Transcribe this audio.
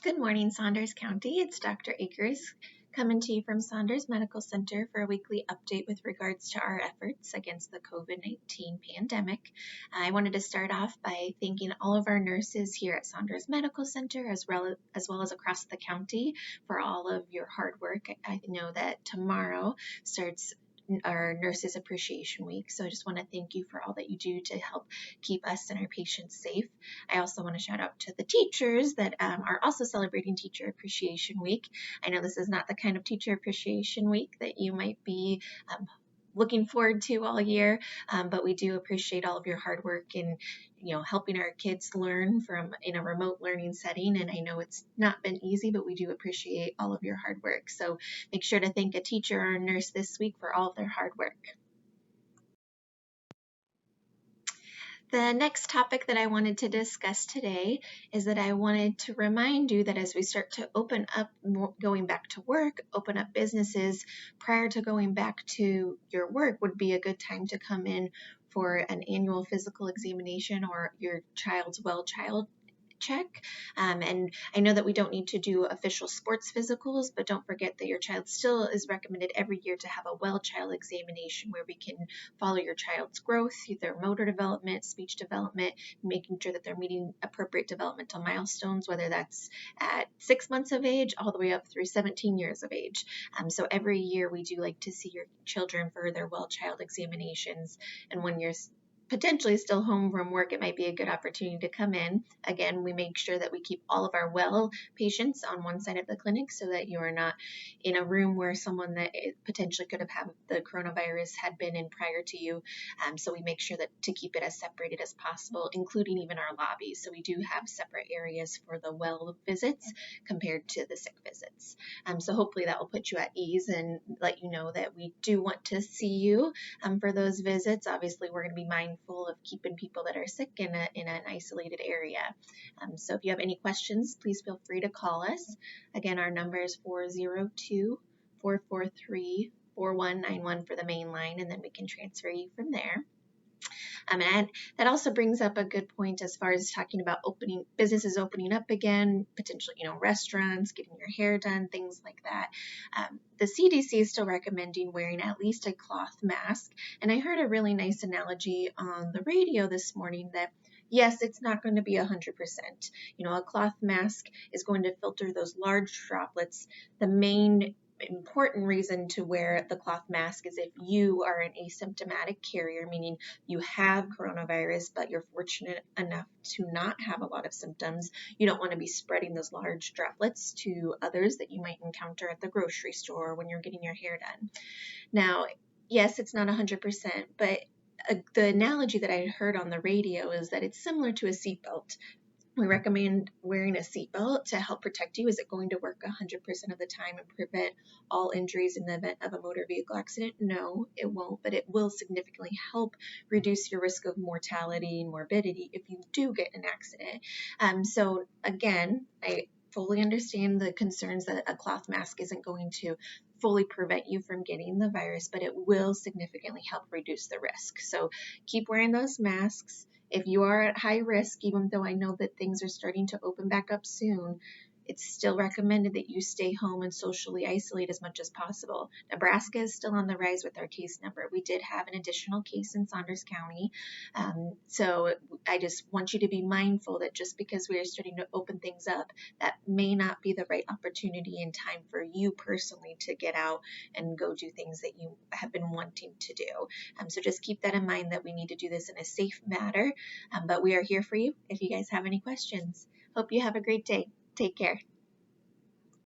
Good morning, Saunders County. It's Dr. Akers coming to you from Saunders Medical Center for a weekly update with regards to our efforts against the COVID-19 pandemic. I wanted to start off by thanking all of our nurses here at Saunders Medical Center as well as across the county for all of your hard work. I know that tomorrow starts our Nurses Appreciation Week. So I just want to thank you for all that you do to help keep us and our patients safe. I also want to shout out to the teachers that are also celebrating Teacher Appreciation Week. I know this is not the kind of Teacher Appreciation Week that you might be looking forward to all year, but we do appreciate all of your hard work in helping our kids learn in a remote learning setting. And I know it's not been easy, but we do appreciate all of your hard work. So make sure to thank a teacher or a nurse this week for all of their hard work. The next topic that I wanted to discuss today is that I wanted to remind you that as we start to open up, going back to work, open up businesses, prior to going back to your work would be a good time to come in for an annual physical examination or your child's child check. And I know that we don't need to do official sports physicals, but don't forget that your child still is recommended every year to have a well child examination where we can follow your child's growth, their motor development, speech development, making sure that they're meeting appropriate developmental milestones, whether that's at 6 months of age all the way up through 17 years of age. So every year we do like to see your children for their well child examinations, and when you're potentially still home from work, it might be a good opportunity to come in. Again, we make sure that we keep all of our well patients on one side of the clinic so that you are not in a room where someone that potentially could have had the coronavirus had been in prior to you. So we make sure that to keep it as separated as possible, including even our lobbies. So we do have separate areas for the well visits compared to the sick visits. So hopefully that will put you at ease and let you know that we do want to see you for those visits. Obviously, we're going to be mindful of keeping people that are sick in an isolated area. So if you have any questions, please feel free to call us. Again, our number is 402-443-4191 for the main line, and then we can transfer you from there. And that also brings up a good point as far as talking about businesses opening up again, potentially, restaurants, getting your hair done, things like that. The CDC is still recommending wearing at least a cloth mask. And I heard a really nice analogy on the radio this morning that yes, it's not going to be 100%. A cloth mask is going to filter those large droplets. The main important reason to wear the cloth mask is if you are an asymptomatic carrier, meaning you have coronavirus, but you're fortunate enough to not have a lot of symptoms. You don't want to be spreading those large droplets to others that you might encounter at the grocery store or when you're getting your hair done. Now, yes, it's not 100%, but the analogy that I heard on the radio is that it's similar to a seatbelt. We recommend wearing a seatbelt to help protect you. Is it going to work 100% of the time and prevent all injuries in the event of a motor vehicle accident? No, it won't, but it will significantly help reduce your risk of mortality and morbidity if you do get in an accident. So again, I fully understand the concerns that a cloth mask isn't going to fully prevent you from getting the virus, but it will significantly help reduce the risk. So keep wearing those masks. If you are at high risk, even though I know that things are starting to open back up soon, it's still recommended that you stay home and socially isolate as much as possible. Nebraska is still on the rise with our case number. We did have an additional case in Saunders County. So I just want you to be mindful that just because we are starting to open things up, that may not be the right opportunity and time for you personally to get out and go do things that you have been wanting to do. So just keep that in mind that we need to do this in a safe manner. But we are here for you if you guys have any questions. Hope you have a great day. Take care.